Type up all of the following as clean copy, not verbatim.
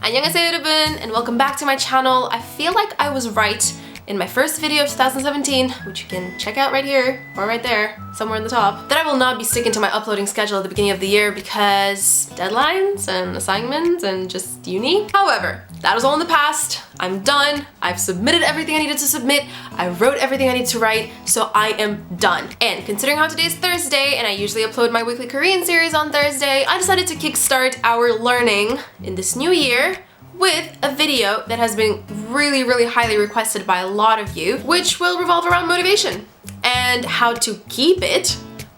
안녕하세요 여러분, and welcome back to my channel. I feel like I was right in my first video of 2017, which you can check out right here or right there, somewhere in the top, that I will not be sticking to my uploading schedule at the beginning of the year because deadlines and assignments and just uni. However, that is all in the past. I'm done. I've submitted everything I needed to submit. I wrote everything I need to write, so I am done. And considering how today's Thursday and I usually upload my weekly Korean series on Thursday, I decided to kickstart our learning in this new year with a video that has been really highly requested by a lot of you, which will revolve around motivation and how to keep it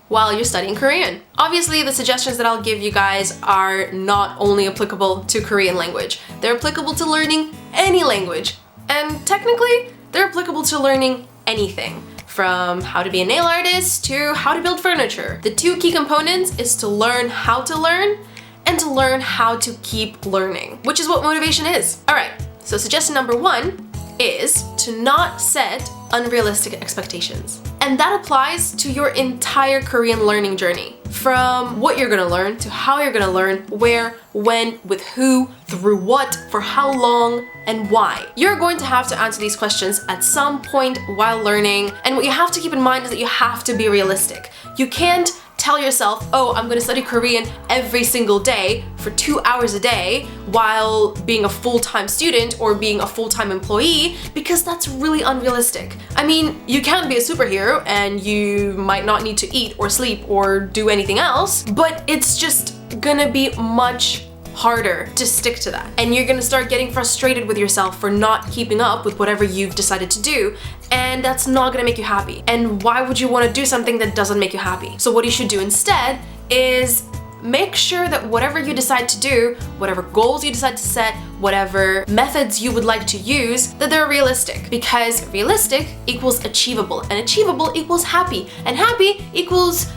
while you're studying Korean. Obviously, the suggestions that I'll give you guys are not only applicable to Korean language, they're applicable to learning any language. And technically, they're applicable to learning anything, from how to be a nail artist to how to build furniture. The two key components is to learn how to learn and to learn how to keep learning, which is what motivation is. All right, so suggestion number one is to not set unrealistic expectations. And that applies to your entire Korean learning journey. From what you're gonna learn to how you're gonna learn, where, when, with who, through what, for how long, and why. You're going to have to answer these questions at some point while learning, and what you have to keep in mind is that you have to be realistic. You can't tell yourself, oh, I'm gonna study Korean every single day for 2 hours a day while being a full-time student or being a full-time employee, because that's really unrealistic. I mean, you can be a superhero and you might not need to eat or sleep or do anything else, but it's just gonna be much harder to stick to that. And you're gonna start getting frustrated with yourself for not keeping up with whatever you've decided to do, and that's not gonna make you happy. And why would you wanna do something that doesn't make you happy? So what you should do instead is make sure that whatever you decide to do, whatever goals you decide to set, whatever methods you would like to use, that they're realistic. Because realistic equals achievable, and achievable equals happy, and happy equals,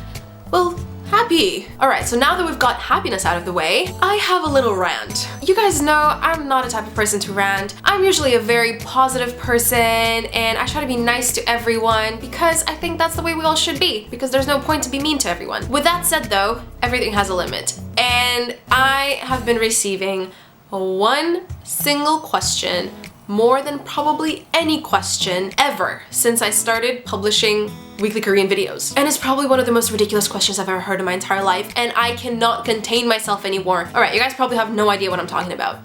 well, happy. Alright, so now that we've got happiness out of the way, I have a little rant. You guys know I'm not a type of person to rant. I'm usually a very positive person and I try to be nice to everyone because I think that's the way we all should be, because there's no point to be mean to everyone. With that said though, everything has a limit. And I have been receiving one single question more than probably any question ever since I started publishing weekly Korean videos. And it's probably one of the most ridiculous questions I've ever heard in my entire life, and I cannot contain myself anymore. Alright, you guys probably have no idea what I'm talking about.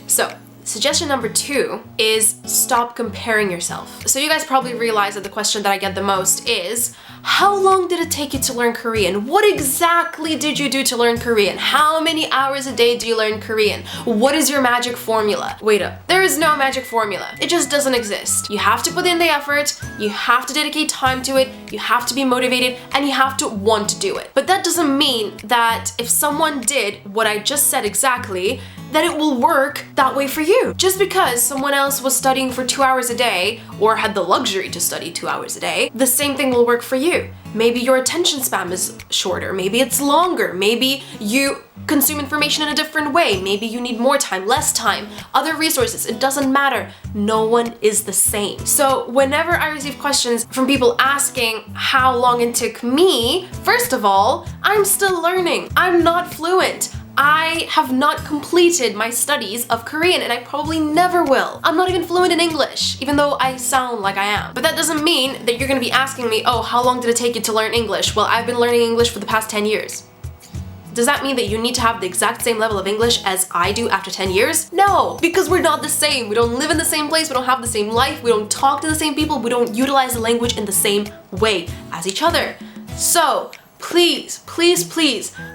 So, suggestion number two is stop comparing yourself. So you guys probably realize that the question that I get the most is, how long did it take you to learn Korean? What exactly did you do to learn Korean? How many hours a day do you learn Korean? What is your magic formula? Wait up, there is no magic formula. It just doesn't exist. You have to put in the effort, you have to dedicate time to it, you have to be motivated, and you have to want to do it. But that doesn't mean that if someone did what I just said exactly, that it will work that way for you. Just because someone else was studying for 2 hours a day or had the luxury to study 2 hours a day, the same thing will work for you. Maybe your attention span is shorter, maybe it's longer, maybe you consume information in a different way, maybe you need more time, less time, other resources, it doesn't matter. No one is the same. So whenever I receive questions from people asking how long it took me, first of all, I'm still learning. I'm not fluent. I have not completed my studies of Korean and I probably never will. I'm not even fluent in English, even though I sound like I am. But that doesn't mean that you're gonna be asking me, oh, how long did it take you to learn English? Well, I've been learning English for the past 10 years. Does that mean that you need to have the exact same level of English as I do after 10 years? No, because we're not the same. We don't live in the same place, we don't have the same life, we don't talk to the same people, we don't utilize the language in the same way as each other. So, please,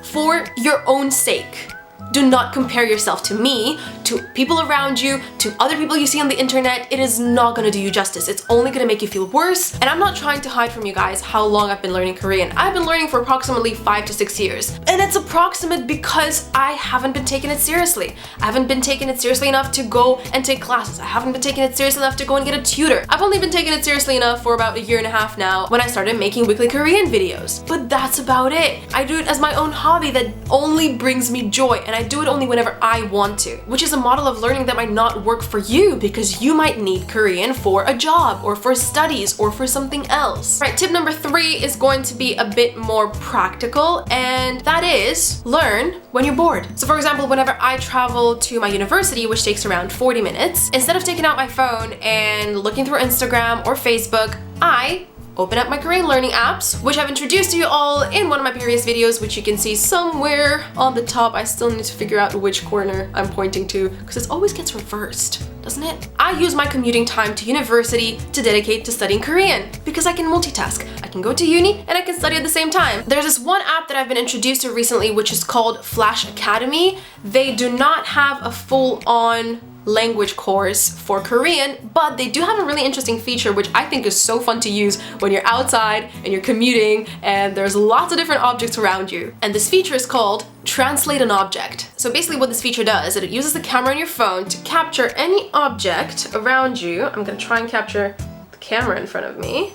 for your own sake, do not compare yourself to me, to people around you, to other people you see on the internet. It is not gonna do you justice. It's only gonna make you feel worse. And I'm not trying to hide from you guys how long I've been learning Korean. I've been learning for approximately 5 to 6 years. And it's approximate because I haven't been taking it seriously. I haven't been taking it seriously enough to go and take classes. I haven't been taking it seriously enough to go and get a tutor. I've only been taking it seriously enough for about 1.5 years now when I started making weekly Korean videos. But that's about it. I do it as my own hobby that only brings me joy, and and I do it only whenever I want to, which is a model of learning that might not work for you because you might need Korean for a job or for studies or for something else. Right, tip number 3 is going to be a bit more practical, and that is learn when you're bored. So for example, whenever I travel to my university, which takes around 40 minutes, instead of taking out my phone and looking through Instagram or Facebook, I open up my Korean learning apps, which I've introduced to you all in one of my previous videos, which you can see somewhere on the top. I still need to figure out which corner I'm pointing to because it always gets reversed, doesn't it? I use my commuting time to university to dedicate to studying Korean because I can multitask. I can go to uni and I can study at the same time. There's this one app that I've been introduced to recently, which is called Flash Academy. They do not have a full-on language course for Korean, but they do have a really interesting feature which I think is so fun to use when you're outside and you're commuting and there's lots of different objects around you. And this feature is called Translate an Object. So basically what this feature does is it uses the camera on your phone to capture any object around you. I'm gonna try and capture the camera in front of me.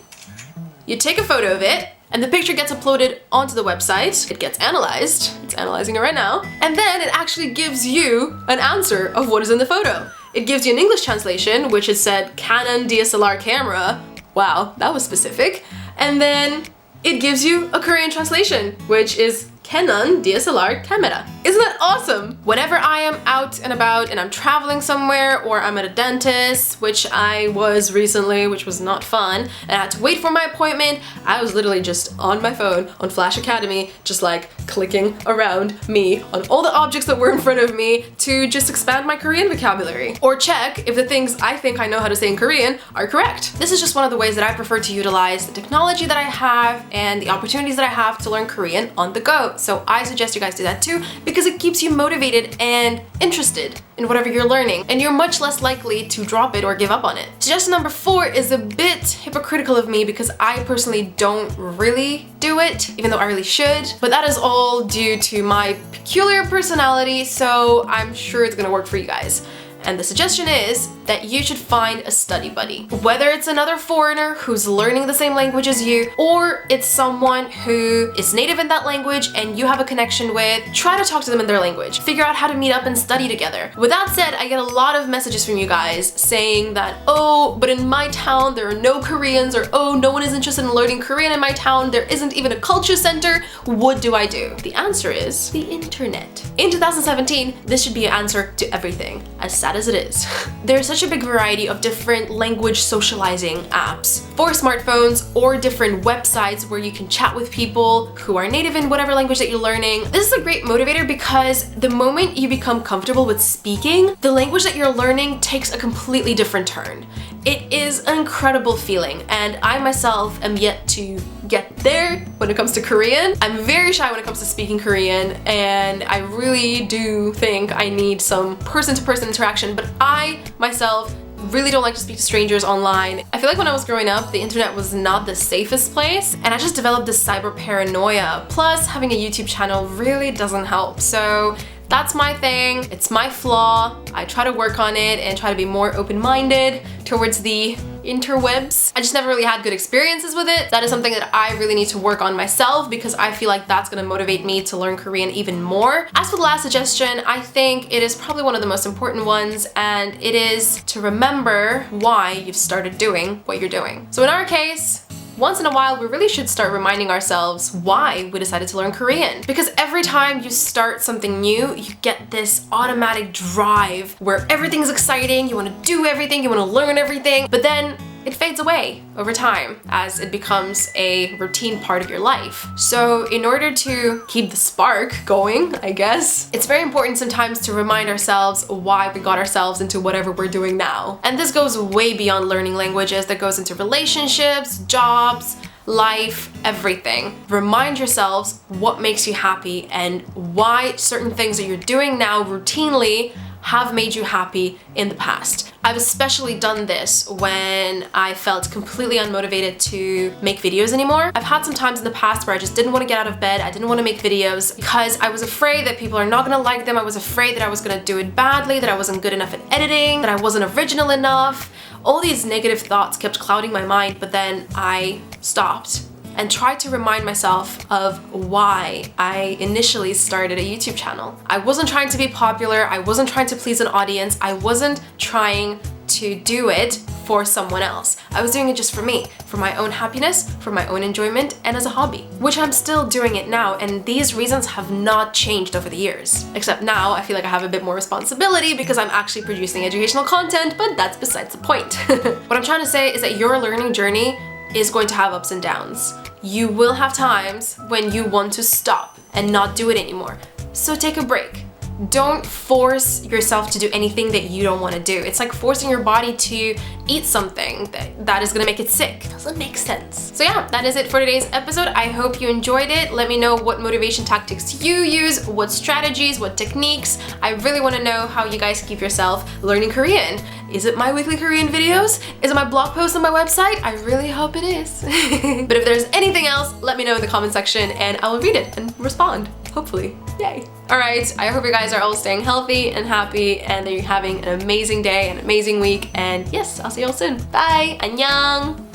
You take a photo of it, and the picture gets uploaded onto the website. It gets analyzed. It's analyzing it right now. And then it actually gives you an answer of what is in the photo. It gives you an English translation, which is said Canon DSLR camera. Wow, that was specific. And then it gives you a Korean translation, which is Canon DSLR camera. Isn't that awesome? Whenever I am out and about and I'm traveling somewhere or I'm at a dentist, which I was recently, which was not fun, and I had to wait for my appointment, I was literally just on my phone on Flash Academy, just like clicking around me on all the objects that were in front of me to just expand my Korean vocabulary or check if the things I think I know how to say in Korean are correct. This is just one of the ways that I prefer to utilize the technology that I have and the opportunities that I have to learn Korean on the go. So I suggest you guys do that too because it keeps you motivated and interested in whatever you're learning, and you're much less likely to drop it or give up on it. Suggestion number 4 is a bit hypocritical of me because I personally don't really do it, even though I really should, but that is all due to my peculiar personality, so I'm sure it's gonna work for you guys. And the suggestion is that you should find a study buddy. Whether it's another foreigner who's learning the same language as you, or it's someone who is native in that language and you have a connection with, try to talk to them in their language. Figure out how to meet up and study together. With that said, I get a lot of messages from you guys saying that, oh, but in my town there are no Koreans, or oh, no one is interested in learning Korean in my town, there isn't even a culture center. What do I do? The answer is the internet. In 2017, this should be an answer to everything, as sad as it is. There's such a big variety of different language socializing apps for smartphones or different websites where you can chat with people who are native in whatever language that you're learning. This is a great motivator because the moment you become comfortable with speaking, the language that you're learning takes a completely different turn. It is an incredible feeling, and I myself am yet to get there when it comes to Korean. I'm very shy when it comes to speaking Korean, and I really do think I need some person-to-person interaction, but I myself really don't like to speak to strangers online. I feel like when I was growing up, the internet was not the safest place, and I just developed this cyber paranoia. Plus, having a YouTube channel really doesn't help. So that's my thing, it's my flaw. I try to work on it and try to be more open-minded towards the interwebs. I just never really had good experiences with it. That is something that I really need to work on myself because I feel like that's gonna motivate me to learn Korean even more. As for the last suggestion, I think it is probably one of the most important ones, and it is to remember why you've started doing what you're doing. So in our case, once in a while, we really should start reminding ourselves why we decided to learn Korean. Because every time you start something new, you get this automatic drive where everything's exciting, you want to do everything, you want to learn everything, but then it fades away over time as it becomes a routine part of your life. So in order to keep the spark going, I guess, it's very important sometimes to remind ourselves why we got ourselves into whatever we're doing now. And this goes way beyond learning languages. That goes into relationships, jobs, life, everything. Remind yourselves what makes you happy and why certain things that you're doing now routinely have made you happy in the past. I've especially done this when I felt completely unmotivated to make videos anymore. I've had some times in the past where I just didn't want to get out of bed, I didn't want to make videos because I was afraid that people are not gonna like them, I was afraid that I was gonna do it badly, that I wasn't good enough at editing, that I wasn't original enough. All these negative thoughts kept clouding my mind, but then I stopped and try to remind myself of why I initially started a YouTube channel. I wasn't trying to be popular, I wasn't trying to please an audience, I wasn't trying to do it for someone else. I was doing it just for me, for my own happiness, for my own enjoyment, and as a hobby, which I'm still doing it now, and these reasons have not changed over the years. Except now I feel like I have a bit more responsibility because I'm actually producing educational content, but that's besides the point. What I'm trying to say is that your learning journey is going to have ups and downs. You will have times when you want to stop and not do it anymore. So take a break. Don't force yourself to do anything that you don't want to do. It's like forcing your body to eat something that is gonna make it sick. Doesn't make sense. So yeah, that is it for today's episode. I hope you enjoyed it. Let me know what motivation tactics you use, what strategies, what techniques. I really want to know how you guys keep yourself learning Korean. Is it my weekly Korean videos? Is it my blog posts on my website? I really hope it is. But if there's anything else, let me know in the comment section and I will read it and respond. Hopefully. Yay. Alright, I hope you guys are all staying healthy and happy and that you're having an amazing day, an amazing week, and yes, I'll see you all soon. Bye! 안녕!